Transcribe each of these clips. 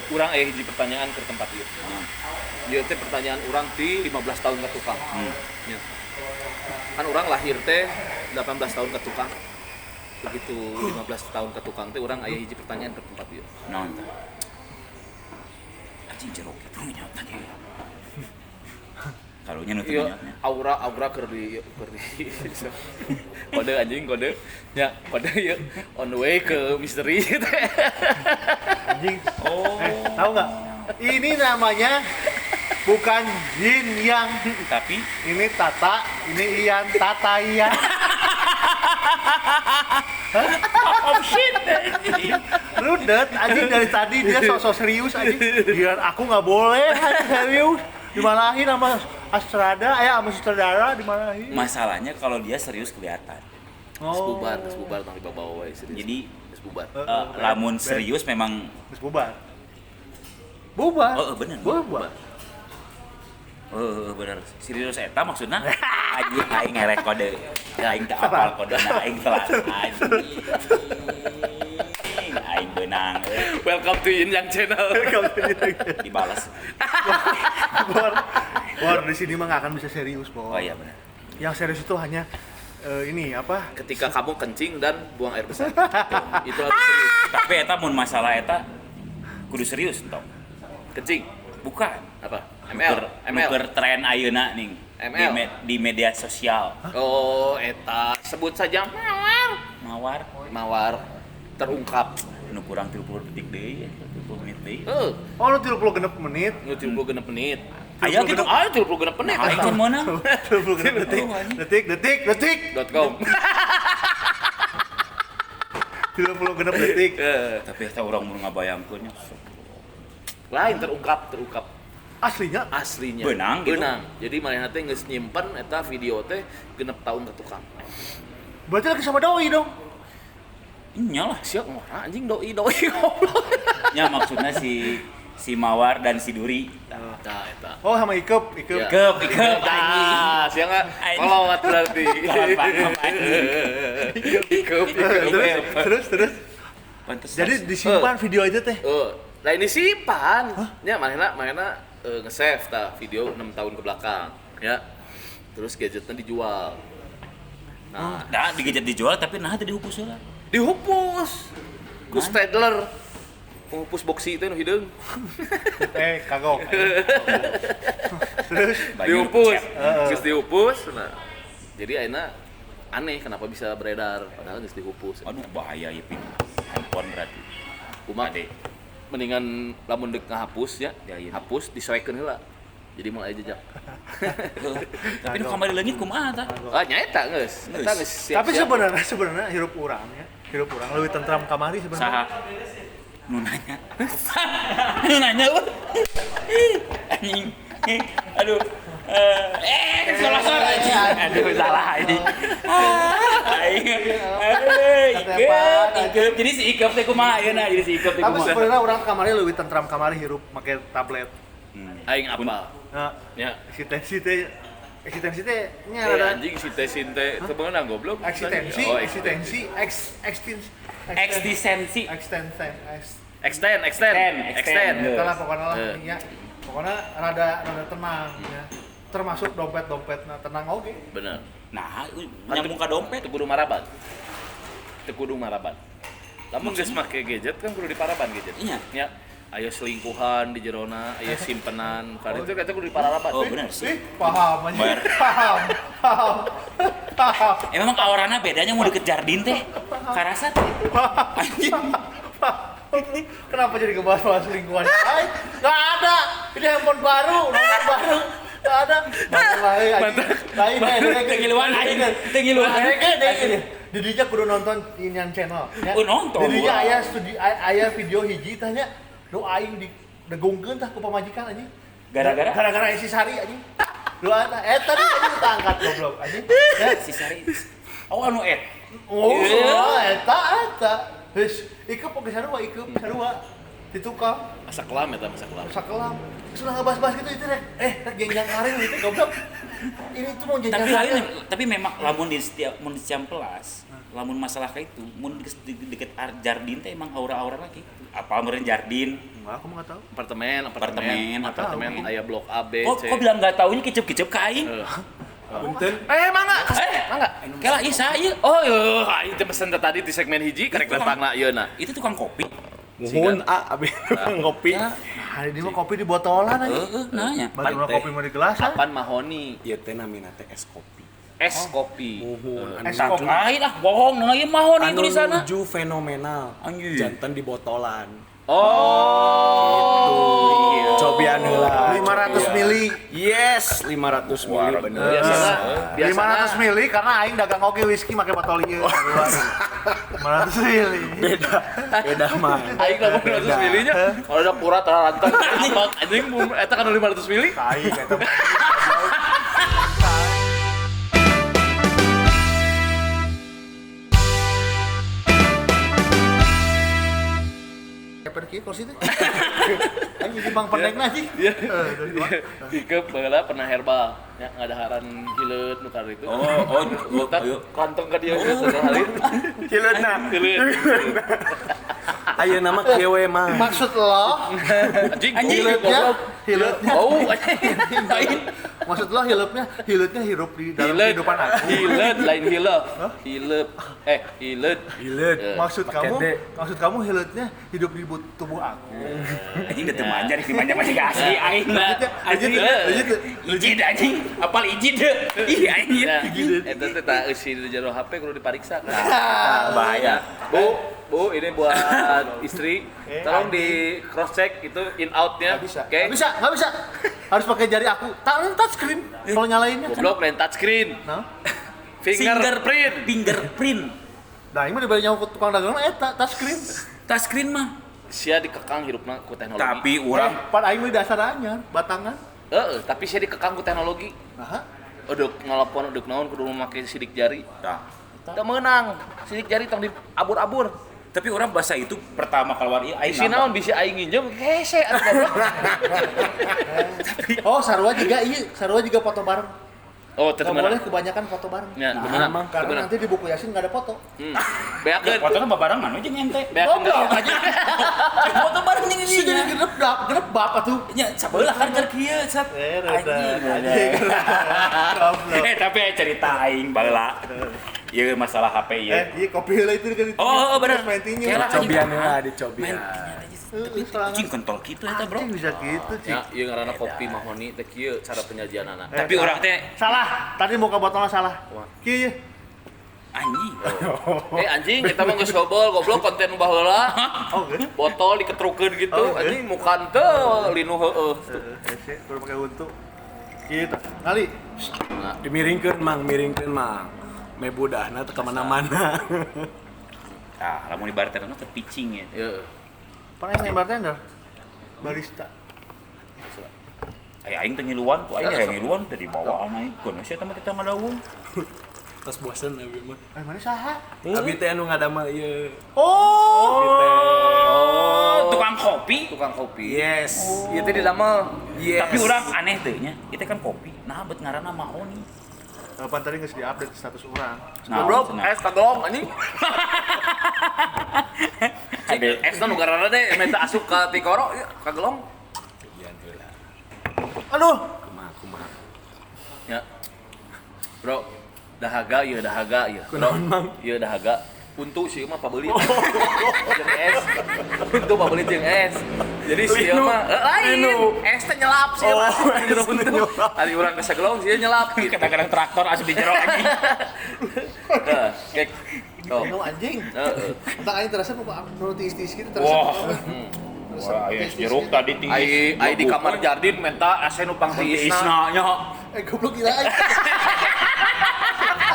urang hiji pertanyaan ke tempat ieu. Ieu teh pertanyaan urang ti 15 tahun ka tukang. Ya. Kan urang lahir teh 18 tahun ka tukang. Begitu 15 tahun ke tukang teh urang aya hiji pertanyaan ke tempat ieu. Naon tah? Anjing jeruk itu nyawa tadi. Karunya nu teu Iya, nyawa. aura keur di kode anjing kode. Ya, kode ieu on the way ke misteri teh. Anjing. Tahu nggak? Ini namanya bukan Yin Yang, Tapi ini Tata, ini Ian, Tata Ian. oh shit. Rudet, anjing dari tadi dia sok-sok serius anjing. Biar aku nggak boleh anjing serius. Dimarahin sama Astrada, sama sutradara dimarahin. Masalahnya kalau dia serius kelihatan. Geus bubar tong dibawa we serius. Jadi geus bubar. lamun serius memang Terus bubar. Bubar. oh bener. Bubar. Bener. Serius eta maksudna anjing aing ngerek kode. Aing teu apal kodena aing telat anjing. Aing beunang Welcome to Yin Yang Channel. dibalas. Bor, di sini mah nggak akan bisa serius, Bor. Oh iya benar. Yang serius itu hanya ini apa? Ketika kamu kencing dan buang air besar. Itu harus serius. Tapi eta mun masalah eta kudu serius entong. Kencing. Bukan. Apa? ML. Nuker tren ayeuna ning ML. di media sosial. Oh, eta sebut saja Mawar mawar terungkap. nu kurang 30 detik deui, 30 menit deui. Oh, lu 36 menit. Nu 36 menit. Aya gitu. 36 menit. Aing can meunang. 36 detik. .com. 36 detik. Tapi eta urang mun ngabayangkeun nya. Lain terungkap. Aslinya Aslinya. Beunang gitu. Beunang. Jadi manehna teh geus nyimpen eta video teh 6 tahun ke tukang. berarti lagi sama doi dong. Nya lah. Siap ngora anjing doi goblok. Nya maksudnya si Mawar dan si Duri. Tah eta. Oh, sama Ikep. Ya. Ikep anjing. Nah, sia enggak Anjing. kolot berarti. Kolot anjing. Ikep. Terus. Pantes. Jadi disimpan video itu teh. Nah ini simpan. Nya manehna nge-save tah video 6 tahun ke belakang, ya. Terus gadgetnya dijual. Nah, Nah, digejet dijual tapi nah teh dihupus heula. dihupus. Ku Stadler. Menghapus boxy itu nu hideung. Kagok. Terus Banyu Dihapus. chat. Geus dihapus. Nah, jadi ayeuna aneh kenapa bisa beredar padahal geus dihapus. Aduh bahaya ya pin. Handphone berarti. Kumaha deh? Mendingan lamun deuk ngahapus ya, Ya, iya. hapus disoekeun heula. Jadi mulai jejak. Tapi nu kamari leungit kumaha tah? Ah nyaeta geus. Eta geus siap. tapi sebenarnya hirup urang lebih tentram kamari Saha? sebenarnya. Nu nanya. Nu nanya lu. Anjing. Aduh. Salah anjing. Aduh salah anjing. Ikep. Jadi si Ikep teh kumaha ayeuna? Jadi si Ikep teh Tapi kumaha? sebenarnya orang kamari lebih tentram kamari hirup pakai tablet. Aing apa? Nah, Ya. eksistensi teh nya Eh, ada anjing si teh sinte teu beunang goblok. eksistensi, Oh, eksistensi, Eksistensi. Extend. Kita lah pokoknya lah, Eh. ya. Pokoknya rada tenang, ya. Termasuk dompet, nah tenang oke. Bener. Nah, nyambung ka dompet. Teu kudu maraban. Lamun geus make gadget kan kudu diparaban gadget. Iya. Ya. Aya selingkuhan di jerona, aya simpenan. Karena itu kata kudu diparaban. Oh, bener sih. Paham aja. Ber. Paham. Emang kaorana bedanya mau deket jardin teh? Karasa teh. Anjing. Kenapa jadi ngebahas selingkuhan? Nggak ada. Ini handphone baru, nomor baru. Nggak ada. Tengiluan aing. Tengiluan. Didinya kudu nonton Inian channel. Ya. Nonton. Didinya aya video hiji tanya, lu aing degungkeun tah ku pamajikan anjing. Gara-gara si Sari anjing. Lu tadi anjing tangkat goblok anjing. Ya. Si Sari. Oh anu Oh, eta. Geus, ikeup oge sarua. Di tukang. Masa kelam eta, masa kelam. Sakelam. Sudah ngebahas-bahas gitu itu deh. Rek jenjang karir itu goblok. Ini tuh mau jenjang Tapi karir. tapi memang lamun di setiap kelas lamun masalah kayak itu mun deket jardin teh emang aura-aura lagi apa meureun jardin Enggak, aku mah enggak tahu. apartemen aya blok A B kok C. bilang nggak taunya kicep-kicep ka aing Punten. Mangga. Mangga. kela isa ieu Oh, aing teh pesen tadi di segmen hiji karek datangna ieu na. itu tukang kopi Muhun abi ngopi. ya Hari ini mah kopi di botolan aja. nanya Bagaimana kopi mau di gelas? Kapan mahoni Ieu teh namina teh es kopi. es kopi. Muhun Es anu kopi. lain bohong nah ieu mahon anu tulisanna nuju fenomenal. Anjir. Jantan di botolan. Oh. Iya. Cobian heula. 500 mili. Yes, 500 mili bener. Biasana 500 mili karena aing dagang oge whisky make botol ieu. 500 mili. Beda mah. Aing ngomong 500 mili nya. Kalau ada pura tarantang ambak anjing eta kan 500 mili. Aing eta. Pergi kursi teh. Anjing di bang pendekna sih. Iya. Dikep baheula pernah herbal nya ngadaharan hileut nu itu. Kita kantong ka dieu geus hari. Hileutna. Hileut. Aya nama kieu we mah. Maksud lo Anjing hileutnya Oh, anjing. maksud lo hileutnya hirup di dalam Hileut. kehidupan aku. Hileut lain hileup. Hileut. Hileut. Hileut. Maksud Pakai kamu, D. hileutnya hidup di tubuh aku. anjing udah teu manjar di banyak masih kasih aing mah anjing izin anjing apal izin deh ih anjing Nah, eta teh tah eusi di jero HP kudu dipariksa. bahaya Bu, ini buat istri. Tolong di cross check itu in outnya. Oke. Nggak bisa. Harus pakai jari aku. Touch screen. Kalau nyalainnya kan. Goblok lain touchscreen. Nah, fingerprint nah ini mah dibalik nyawa ku tukang dagang eta touch screen. touchscreen mah Sia dikekang hirupna ku teknologi. tapi urang Pan aing mah dasar anyar, batangan. Tapi sia dikekang ku teknologi. Nah, Uduk ngelepon uduk naon kudu make sidik jari. tah Teu meunang. Sidik jari tong diabur-abur. tapi orang bahasa itu pertama keluar ieu aing Isi naon bisa aing nginjem hese atuh goblok. oh sarua juga foto bareng. Oh, teu Nggak meunang. boleh kebanyakan foto bareng. Ya, teu meunang. Karena nanti di buku Yasin nggak ada foto. Beakeun. fotonya babarengan aja ente Beakeun. foto bareng jeung Si jadi ini genep bapak tuh. nya sabelah kan keur kieu sat tapi cerita aing baheula ieu masalah HP ieu Iya kopi heula itu kan. Oh, bener. Maintinya. Kela. Cobian heula dicobian. Cing kontol kitu eta bro Anjing bisa gitu, Cik. Ya, ieu ngaranna kopi mahoni teh kieu cara penyajianana. tapi orang teh Salah. Tadi muka botolnya salah. Kieu. anjing Anjing, kita mah geus hobol goblok konten baheula. Oh, gitu. Botol diketrukeun gitu, Oh, oke. anjing mukan teu linu heueuh. Kudu pakai untuk. Gitu. Kali. Dimiringkeun mang, me budahna teu ka mana-mana. ah lamun di barterna teh pitching ya Heeh. Pernah yang bartender? Barista. aing teh ngiluan ku aing ngiluan teh di bawah aing kun sia teh kita ngadawung Pas bosen abi mah. Mana saha? Abi teh anu ngadamel ieu. Oh. tukang kopi Tukang kopi. Yes. Ieu teh didamel. Yes. tapi orang aneh teh nya itu kan kopi nah bet ngaranna mahoni Kapan tadi nggak di-update status orang? nah Goblok, cenah. es kagelong anjing. Ade. Es nu garana teh meta asup ka Tikoro, ieu kagelong. Cobian heula. Aduh. Kumaha. Ya. Bro, dahaga ieu Bro, Kunaon, Mang? ieu dahaga. Untuk sih mah pabelit. Jeung es. Untuk pabelit jeung es. Jadi sih mah lain. Es teh nyelap sih mah. Jero untuk. Ari urang ke sagelong sih nyelap gitu. kadang-kadang traktor asup di jero anjing Heeh, kayak Ini anjing. Heeh. Entah aing terasa apa nu tis-tis gitu wah terasa. wah aya jeruk tadi tis Ai di kamar jardin menta ase nu pang tiisna. isna nya Goblok gila aing.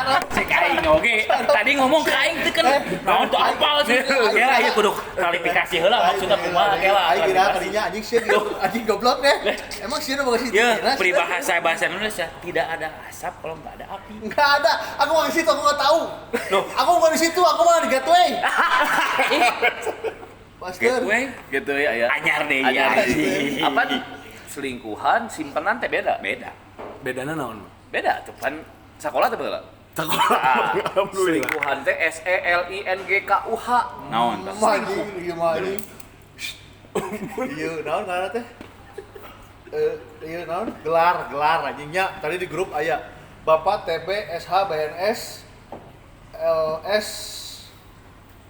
cek aing oge tadi ngomong ke aing teh kan naon tuh apal sih kela ieu kudu klarifikasi heula maksudna kumaha kela Aing kira kadinya anjing sieun anjing goblok deh. Emang sieun mau ke situ. ya peribahasa bahasa Indonesia tidak ada asap kalau enggak ada api Enggak ada. Aku mau ke situ, aku enggak tahu. Loh, aku mau di situ, aku mau di gateway. Masker. gateway Gitu ya. anyar deh Anyar ya deh. Apa selingkuhan simpenan teh beda. beda Bedana naon? Beda tuh kan sekolah teh beda. Selingkuhan teh SELINGKUH. Naon tah? Anjing, ieu mah anjing. Ieu naon ngaranna teh? Ieu naon? Gelar anjingnya. Tadi di grup aya Bapak TB SH BNS LS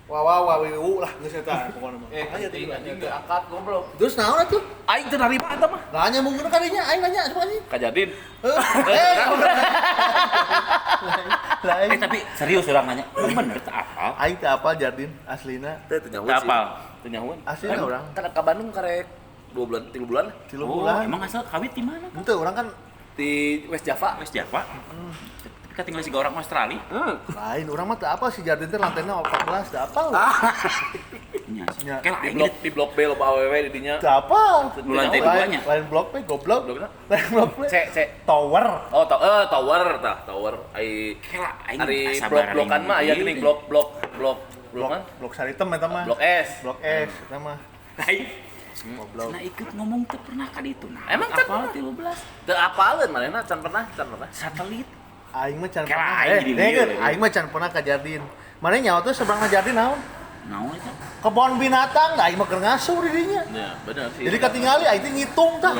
wawiwu lah geus eta pokona mah. Aya teh Anjing diangkat goblok. Terus naon atuh? Aing teu narima eta mah. Nanya mungkin kadinya aing nanya sama anjing. Kajadin. Lain. Tapi serius orang nanya, bener tak apa? Aing teh apa Jardin aslina? Teu nyaho. Tak apa. Teu nyaho. Aslina urang Kan ka Bandung karek 2 bulan, 3 bulan 3 Oh, bulan. emang asal kawit di mana? Henteu urang kan di West Java. West Java. Tapi kita tinggal siga orang Australia. lain urang mah teu apa si Jardin teh lantena 14 teu apa. Nya. Nya. Kayak Di lain blok B loba awewe di dinya. Teu apa. Lu lantai Lain. duanya. Lain blok P goblok. Blokna? Lain blok P. C. Tower. Oh, tower tah, tower. Ai Kayak aing hari asa blok-blokan bareng mah aya ieu. geuning blok Blok mana? blok Saritem eta mah. Blok S. Blok S eta mah. Aing Goblok. nah ikut ngomong teu pernah ka ditu. Nah, Emang can apal pernah? 13 Teu apaleun manehna can pernah. satelit. Aing mah can Kela pernah. aing jadi Dengeun, dia. aing mah can pernah ka Jardin. Mana nyawa tuh seberang Jardin naon? Naon eta? Kebon binatang, aing mah keur ngasuh di dinya. Ya, bener sih. Jadi katingali aing teh ngitung tah.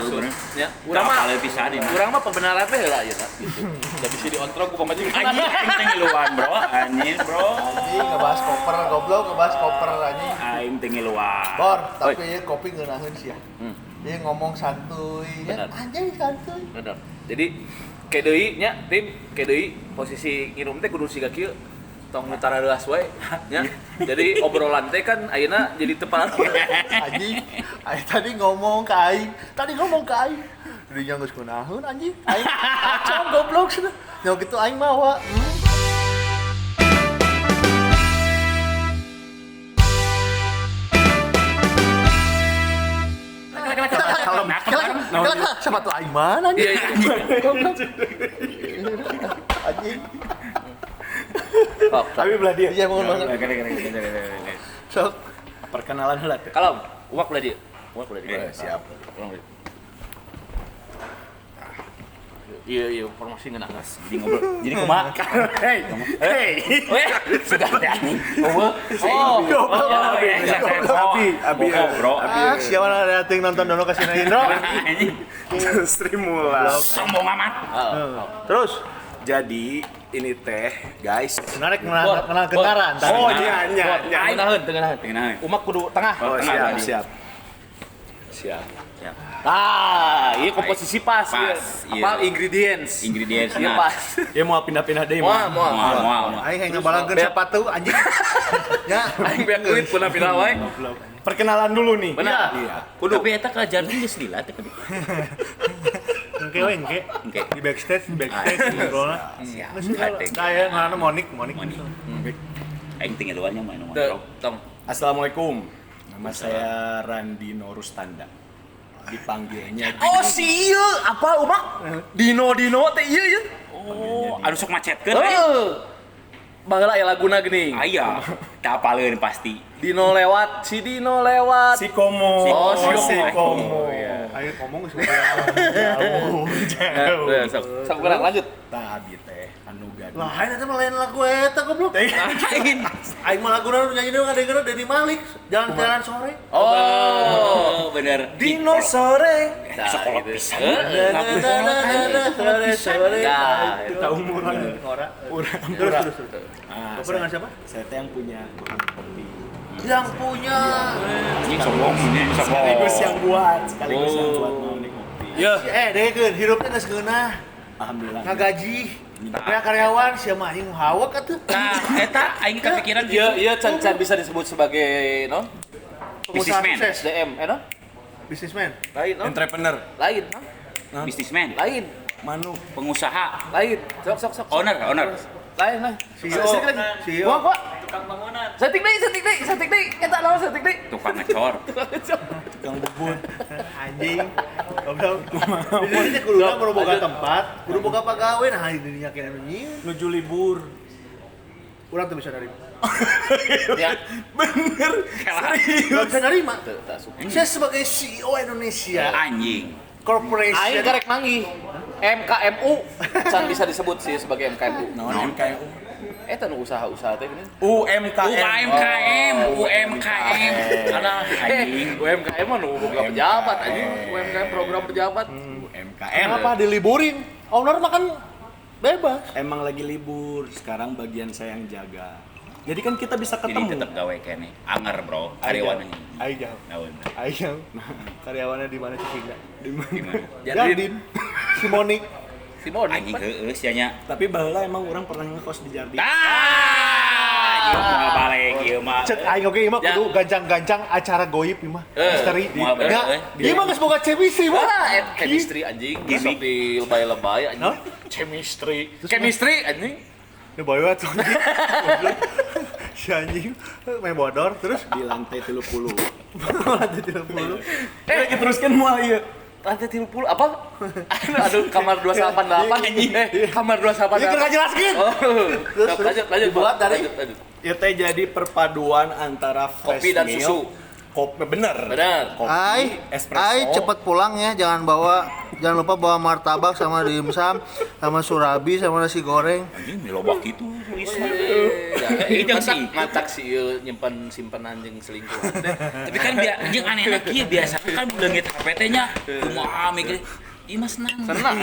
ya, Urang mah pisan ieu. urang mah pembenaran teh heula ieu tah gitu. Da bisa diontrol ku pamajikan. Anjing aing teh ngiluan, Bro. Anjing, Bro. Anjing ngebahas koper goblok, ngebahas koper anjing. Aing teh ngiluan. Bor, tapi ieu kopi ngeunaheun sih ya. Hmm, Dia ngomong santuy, ya. Benar. Anjing santuy. bener. Jadi kedeui nya tim kedeui posisi ngirum teh kudu siga kieu. Tong nutara deus we nya. Jadi obrolan teh kan ayeuna jadi teu parah. Anjing, aing tadi ngomong ke aing. Dinya geus kunaheun anjing. Aing acong goblok cenah. Nya kitu aing mawa. Kelak sama tuh aing mana Iya, anjing. iya. Goblok. Anjing. Oh, Tapi belah dia. Iya mohon banget. Sok. Perkenalan heula teh. kalau uak belah dia. Uak belah dia. Siap. Ulang dia. Iya, informasi ngeunah. Jadi ngobrol. Jadi kumaha? Hey. Weh, sudah ada nih. Oh, Abi. Bro. Ah, siapa ada ting nonton dono kasih Indro. Anjing. Sri Mula. Sombong amat. Terus Jadi ini teh, guys. menarik kenal gentaran. Oh, iya. Tengahan. Umak kudu tengah. Oh, Tengah, siap. Ah, iya komposisi pas. Pas, Iya. iya. Apa ingredients? Ingredients Iya pas. Ya mau pindah-pindah deui Moal, mah. moal. Aing hayang ngabalangkeun sepatu anjing. Ya, Aing beak duit puna pindah wae. Perkenalan dulu nih. Benar. Iya. Kudu tapi eta ka Jardin geus lila teh. engke we engke. Engke. Di backstage ngobrolna. Siap. Kayak ngaranna Monik. Aing tinggal luarnya main Teu, ngobrol. tong. Assalamualaikum. Nama saya Randino Rustanda. Dipanggilnya Oh, si ieu apa umak? Dino teh ieu. Oh, anu sok macetkeun. Baheula aya laguna geuning. Aya. Teu apaleun pasti. Dino lewat. si Komo. Oh, si Komo. Ayo ngomong sudah jauh. Ya, sok kurang lanjut. Tah abi teh anu gaduh. Lah, aing eta mah lain lagu eta goblok. Aing mah laguna nu nyanyi deui ngadengeun Dedi Malik, Jalan-jalan sore. Oh, bener. Dino sore. Sekolah gitu. pisan. Sore. Nah, Kita umuran ora. Terus. Ah, Koper dengan siapa? Saya teh yang punya tukang kopi. Yang punya. Anjing sombong ini. Sekaligus yang buat Oh. mau nih kopi. Ya. Dengekeun hirupna geus geunah. Alhamdulillah. Ngagaji. Aya karyawan sia mah aing hawak atuh. Nah, eta aing kepikiran Iya can bisa disebut sebagai non Pengusaha Businessman. sukses. DM, non? Businessman. Lain, non? Entrepreneur. Lain, non? bisnismen, Lain, Manu. pengusaha, lain. Sok. owner. Lain. CEO. CEO. Gua. Setik deui. Eta naon setik deui? tukang ngecor. Tukang bubur. Anjing. Goblok. Di dinya kudu kudu boga tempat, kudu boga pagawe nah di dinya kena nyieun. Nuju libur. Urang teu bisa nerima. Ya. Bener. Gak bisa nerima. Teu, tak suka. Saya sebagai CEO Indonesia Anjing. Corporation. Aing karek manggih. MKMU can bisa disebut sih sebagai MKMU. Naon MKMU? Eta nu usaha-usaha teh gini. UMKM. UMKM. Alah anjing. UMKM mah nu boga pejabat anjing. UMKM program pejabat. UMKM. Kenapa diliburin? Owner makan bebas. Emang lagi libur, sekarang bagian saya yang jaga. Jadi kan kita bisa Jadi ketemu. tetap gawe kene. Anger, Bro. Karyawannya. Ayo. Naon? Ayo. Karyawannya di mana sih Singa? Di mana? Gimana? Jardin. Si Monik. Simon Anjing heueuh sia nya. Tapi baheula emang orang pernah ngekos di Jardin. Ieu mah balik ieu mah. Cek aing oge ieu mah Ya. kudu gancang-gancang acara goib ieu mah. Misteri. Moal bener, Enggak. Ieu mah geus boga chemistry mah. chemistry anjing. Sok di lebay-lebay anjing. Hah? Chemistry. Chemistry anjing. Ini boy banget tuh anjing. Si anjing main bodor terus Di lantai 30. lantai 30. Kita teruskan mual ieu. Lantai 30 apa? Aduh, kamar 288 anjing. Kamar 288. Ini keur jelaskeun. Oh. Lanjut. dibuat dari- lanjut. Ya teh jadi perpaduan antara fresh Kopi dan milk, susu. Kopi bener. Benar. Kopi, espresso. cepet pulang ya, jangan lupa bawa martabak sama dimsum, sama surabi, sama nasi goreng. Anjing milobak gitu tulisna. Itu Itu sih. ngacak sih ieu nyimpen simpenan jeung selingkuhan teh. Tapi kan anjing aneh kieu biasa kan leungit HP teh nya kumaha mikir ieu mah senang. Senang,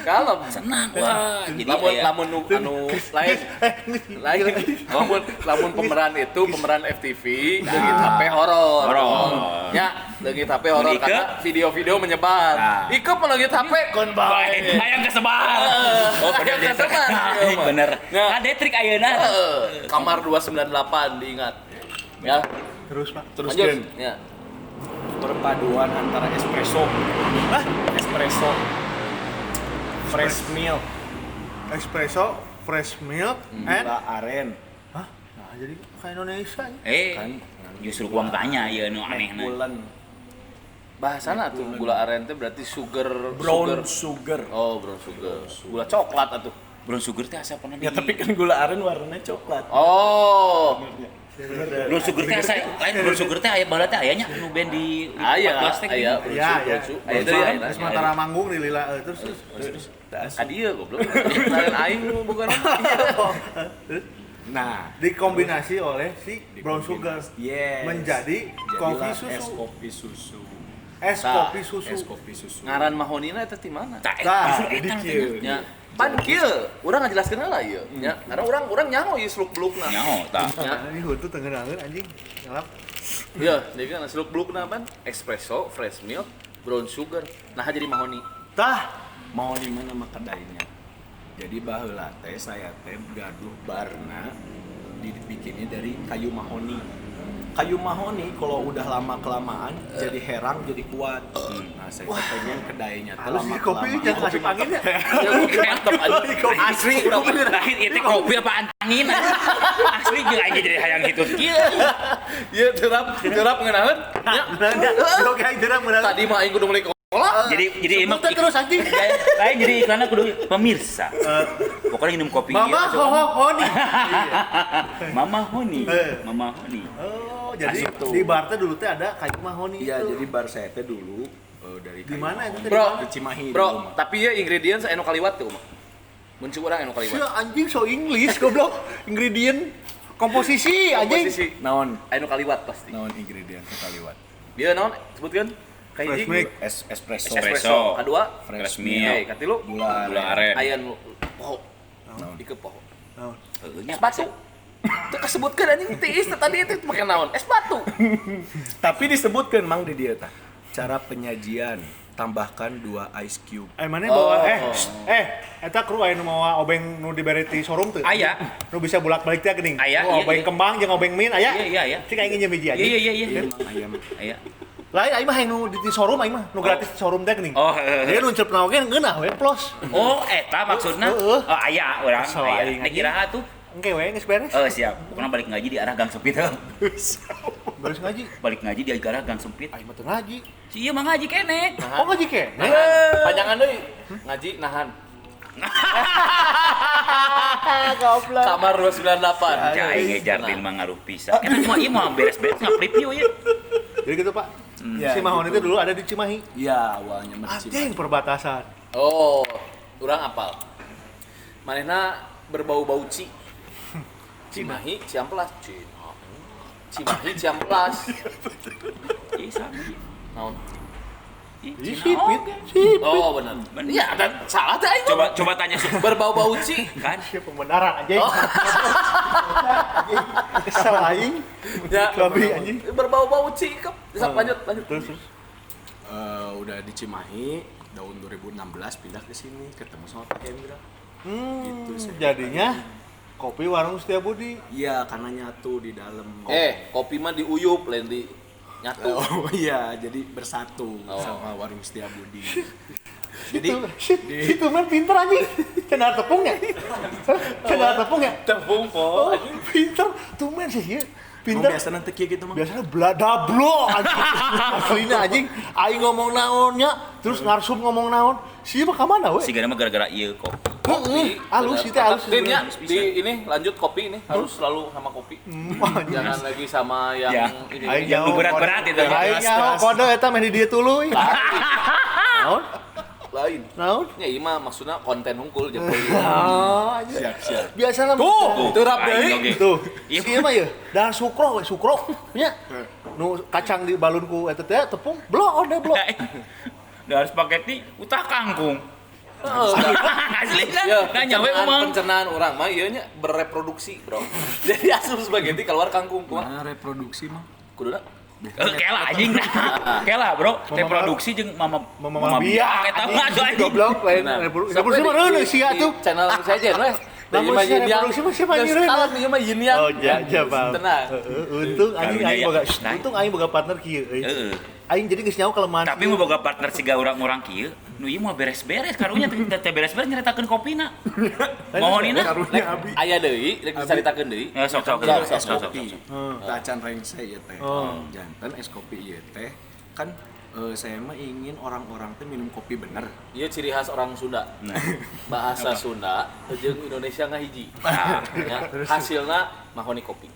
kalem. Senang wah. Jadi Lamun aya lamun anu lain lamun pemeran itu pemeran FTV leungit HP horor. Horor. Ya, leungit HP horor Ike? karena video-video menyebar. Nah. Ike pun leungit HP kon bae. hayang kesebar. Oh, bener hayang kesebar. Anjing bener. Ya. Ada trik ayeuna. Kamar 298 diingat. Ya, Terus Pak. lanjut. Ya. Perpaduan antara espresso. Espresso. Fresh milk. Espresso, fresh milk, and Gula aren. Hah? Nah, jadi kayak Indonesia ya. Kan Justru gua tanya ieu nu anehna. bulan Bahasana tuh gula aren teh berarti sugar. brown sugar. Oh, brown sugar. Gula coklat atuh. Brown sugar teh asa pernah Ya tapi kan gula aren warnanya coklat. Oh. brown sugar teh asa lain brown sugar teh aya bala teh aya nya nu band di Aya, 14 teh aya. gitu. Ya, ya. Aya Terus deui terus sementara manggung di lila terus. Kadieu goblok. Lain aing bukan. Nah, Dikombinasi oleh si brown sugar yes. menjadi kopi Jadilah susu. Es kopi susu. Es Nah, kopi susu. Es kopi susu. Ngaran mahonina eta ti mana? Tah Tah, justru eta di teh kieu. Ya. Pan kieu, urang ngajelaskeun heula ieu. Ya, karena urang nyaho ieu seluk-belukna. nyaho tah. Ya. Nah, ini huntu tenggeunangeun anjing. Ngalap. Iya, jadi kan seluk-belukna pan espresso, fresh milk, brown sugar. Nah, jadi mahoni. Tah, Mau di mana mah kedainya. Jadi baheula teh saya teh gaduh barna dibikinnya dari kayu mahoni. Kayu mahoni kalau udah lama kelamaan jadi herang jadi kuat. Nah, saya pengen kedainya teh halus lama sih kopi kelamaan. jangan kasih angin ya. Ya, mantep aja. Asli urang lain itu kopi apa angin. Asli jeung aing jadi hayang gitu. Kieu. Iya, derap ngeunaan. Ya. Oke, jerang benar. Tadi mah aing kudu meuli kola. Jadi emang Sebutkan terus anjing. lain jadi iklannya kudu pemirsa. Pokoknya minum kopi Mama ieu, ho ho honi. Mama Honi. Eh. Mama Honi. Oh, jadi Asik tuh. di bar teh dulu teh ada kayu mahoni Iya, itu. jadi bar saya teh dulu dari Di mana itu teh? Bro, Di Cimahi dulu Bro, mah. tapi ya ingredients anu kaliwat tuh mah. Muncul urang anu Si kaliwat. anjing so English goblok. Ingredient komposisi anjing. Komposisi Naon? anu kaliwat pasti. Naon ingredient kita liwat. Dia naon sebutkeun? Fresh Kayak milk. Espresso. Espresso. Kedua, Fresh eh milk. katilu Gula Gula aren. aya nu poho. Naon? Dike poho. Naon? Heueuh Es batu. Itu kesebutkeun anjing tiis tadi itu pakai naon? Es batu. Tapi disebutkan mang di dia tah. Cara penyajian tambahkan 2 ice cube. Mana Oh. bawa eta kru aya nu mawa obeng nu dibere ti showroom teu. Aya. Nu bisa bolak-balik teh geuning. Aya, Nu iya, obeng iya. kembang jeung obeng min aya. Iya, iya. Cik aing nyeum hiji aja. Iya. Ayam. Aya. Lain aing mah nu di showroom aing mah nu gratis di showroom teh geuning. Oh, Dia nuncep na oge ngeunah we plus. Oh, eta maksudna. Heeh. Oh, aya urang. Asal Aya. aing Nek kiraha tuh. Engke we geus beres. Siap. Pokoknya balik ngaji di arah gang sempit. Beres ngaji. Balik ngaji di arah gang sempit. Aing mah teu ngaji. Si ieu mah ngaji keneh. Oh ngaji ke? Nahan. Panjangan deui. Ngaji nahan. Goblok. Kamar 298. Cai ngejardin mah ngaruh pisan. Kan mah ieu mah beres-beres nge-preview ya. Jadi gitu Pak. Ya, Si Mahon gitu. itu dulu ada di Cimahi. Iya, awalnya mah di Cimahi. Anjing perbatasan. Oh, Urang apal. Manehna berbau-bau ci. Cimahi, Ciamplas, Cimahi, Ciamplas. Ih, sama. Naon? Sipit, sipit. Oh, benar. Iya, ada salah teh aing. Coba tanya Berbau-bau ci. kan. Pembenaran anjing. Oh. Kesel aing. Ya, Babi anjing. berbau-bau ci. Lanjut. Terus. Udah di Cimahi tahun 2016 pindah ke sini ketemu sama Pak Hendra. Gitu sih. Jadinya kopi warung Setiabudi. Iya, karena nyatu di dalam. Kopi mah diuyup lain di nyatu. Oh iya, jadi bersatu Oh. sama warung Setiabudi. Jadi itu mah pinter anjing. Cenah tepung ya? Cenah tepung ya? Tepung Oh, pinter. Tuh men sih ya. Pinter. Biasa nanti kieu gitu mah. Biasanya bladablo anjing. Aslina anjing. Aing ngomong naonnya, terus Narsum ngomong naon. Siapa ka mana we? Sigana mah gara-gara ieu kok. Kopi. Halus itu halus. Din ya, di ini lanjut kopi ini harus selalu sama kopi. Jangan lagi sama yang Ya. ini. Aing Yang jauh berat-berat itu. Aing nyaho kode eta mah di dieu tuluy. Naon? Lain. Naon? Ya iya mah maksudnya konten hungkul jeung Oh, anjing. Siap. Biasana Tuh, terap Aing deui. oge. tuh. Iya. Ieu mah ye, dan sukro we sukro. Nya. Nu kacang di balunku eta teh tepung blok ode blok. Udah harus pakai ti utah kangkung. Asli kan? Ya, Nggak nyawe omong. pencernaan orang mah ieu nya bereproduksi, Bro. Jadi asup spaghetti keluar kangkung kumaha? Nah, reproduksi mah. Kuduna. Kela anjing. Kela bro, teh produksi jeung mama Biak eta mah anjing. goblok lain reproduksi mah reuneuh sia tuh. Channel saya aja weh. Lamun sia reproduksi mah siapa Geus nyireun? kalah ieu mah yin yang. Oh, ja paham. Tenang. Untung aing Karunya ya. boga Nah. untung aing boga partner kieu euy. Heeh. Aing jadi geus nyaho kelemahan. Tapi mau boga partner siga urang-urang kieu, nu ieu mah beres-beres karunya teh beres-beres nyaritakeun kopina. Mohonina. Karunya abi. Aya deui, rek dicaritakeun deui. Ya sok. Es Kopi. Oh. Tacan rengse ieu teh. Oh. Janten es kopi ieu teh kan saya mah ingin orang-orang teh minum kopi bener. Ieu ciri khas orang Sunda. Nah, Bahasa Sunda jeung Indonesia ngahiji. Ya, hasilna mahoni kopi.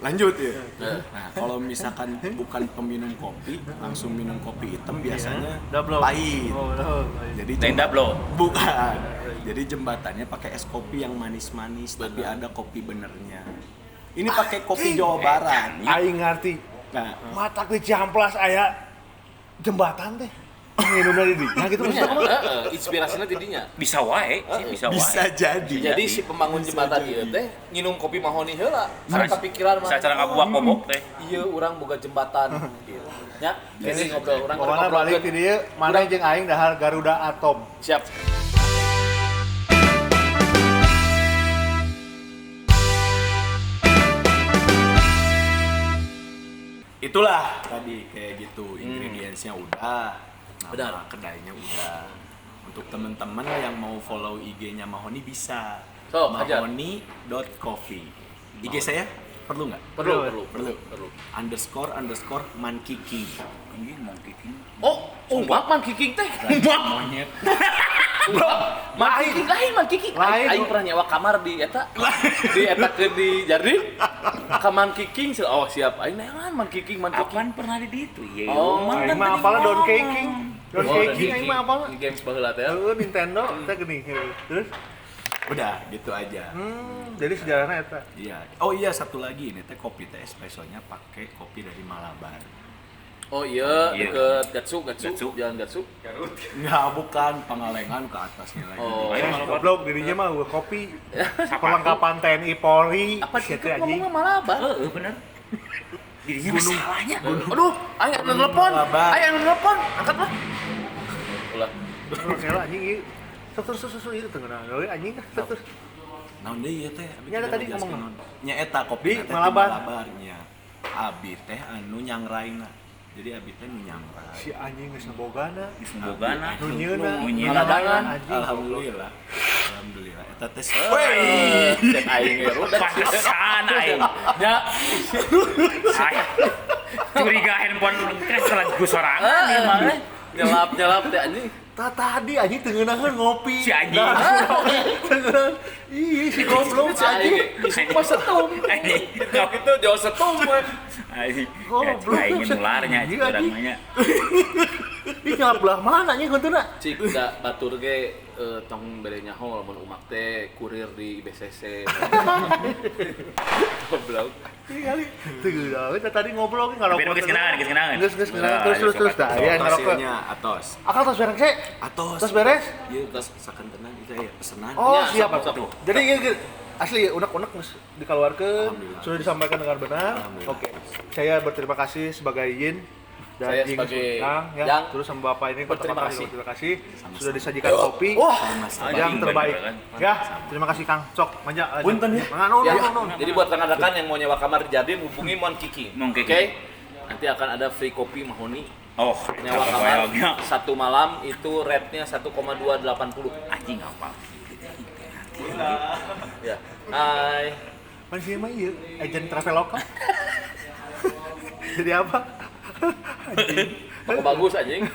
Lanjut ya. Heeh. Nah, kalau misalkan bukan peminum kopi, langsung minum kopi hitam biasanya Double. pahit. Oh, Jadi tenda blo. bukan. Jadi jembatannya pakai es kopi yang manis-manis, tapi ada kopi benernya. Ini pakai kopi Jawa Barat. aing ngarti. Nah, Mata ke Ciamplas aya jembatan teh. Minum dari di. Nah gitu maksudnya kumaha? Inspirasinya tidinya. Bisa wae, sih bisa wae. bisa jadi. Jadi si pembangun jembatan ieu teh nginum kopi mahoni heula. Karena kepikiran mah. Sacara ngabuak bobok teh. Ieu urang boga jembatan gitu. Nya, ini ngobrol urang keur Pokoknya balik ke ngobrolkeun. dia, mana jeung aing dahar Garuda Atom. Siap. Itulah tadi kayak gitu, ingredientsnya udah, Benar. nama kedainya udah. Untuk temen-temen yang mau follow IG-nya Mahoni bisa. So, hajar. Mahoni.coffee. IG saya perlu nggak? Perlu. Underscore mankiki. Anjing mau kicking. Oh, umak man kiking teh. Monyet. Man kiking lain man kiking. Lain. Aing pernah nyewa kamar di eta. Di eta ke di Jardin. Ka man kiking oh siap. Aing neangan man kiking. Apaan pernah di ditu? Iya. Oh, Aing mah apalna Don Caking. Don Caking aing mah apalna? Di games baheula teh. Heuh Nintendo teh geuning. Terus Udah, gitu aja. jadi sejarahnya eta. Iya. Oh iya, satu lagi ini teh kopi teh espressonya pakai kopi dari Malabar. Oh iya, Iya. deket Gatsu, Gatsu. Jalan Gatsu. Enggak, bukan Pangalengan ke atasnya lagi. Oh. Ayo malah Goblok dirinya mah gua kopi. Perlengkapan TNI Polri. Apa sih Gitu, ngomong anjing. mah Malabar? Heeh, bener. Dirinya gunung salahnya. Aduh, aya anu telepon. Malabar. Aya anu telepon. Angkat lah. Ulah. Terus ya anjing ieu. Terus itu teu ngeunah gawe anjing terus. Naon deui ieu teh? Nya ada tadi ngomong. Nya eta kopi Di teh Malabar. Malabarnya. Abi teh anu nyangraina. Jadi abi teh nu nyangrai. Si anjing geus nebogana. Bogana. Nu nyieuna. Nu nyieuna. Ngaladangan anjing. Alhamdulillah. Alhamdulillah. Eta teh Cek aing ge rudak. Pantesan aing. Ya. Saya curiga handphone kan salah gue sorangan Nyelap teh anjing. Tadi anjing tengenahan ngopi. Si anjing. Tengenahan. Ih, si goblok anjing. Sumpah setum. Anjing. Itu jauh setum we. Anjing. Goblok. Ya ingin nularnya Anjing, orang anjing. mah nya. Ih, ngabelah mana anjing kuntuna? Cik da batur ge tong bere nyaho lamun umak teh kurir di IBCC. Goblok. Ih kali. Teu kita tadi ngobrol ge ngarokok. Geus kenangan. Geus terus dah ya ngarokok. Hasilnya atos. Akal tos beres sih? Atos. Tos beres? Ieu tos sakantenan itu ya pesanan. Oh, Ya, siap. sapu. Jadi ieu asli unek-unek geus dikeluarkeun, Alhamdulillah. sudah disampaikan dengan benar. Alhamdulillah. Oke. Saya berterima kasih sebagai Yin dan Saya Jing sebagai Kang, ya. Yang Terus sama Bapak ini berterima kasih. Terima kasih sudah disajikan kopi yang Anjing, terbaik. bener kan? Ya, terima kasih Kang. Sok, manja. Punten ya. Mangan Ya, no. jadi buat rekan-rekan yang mau nyewa kamar di Jardin hubungi Mon Kiki. Mon Kiki. Oke. Nanti akan ada free kopi mahoni. Oh, Nyewa kamar satu malam itu rate-nya 1,280. anjing apa? Ya. Hai. Masih mah ieu agen Traveloka. Jadi apa? Bagus anjing.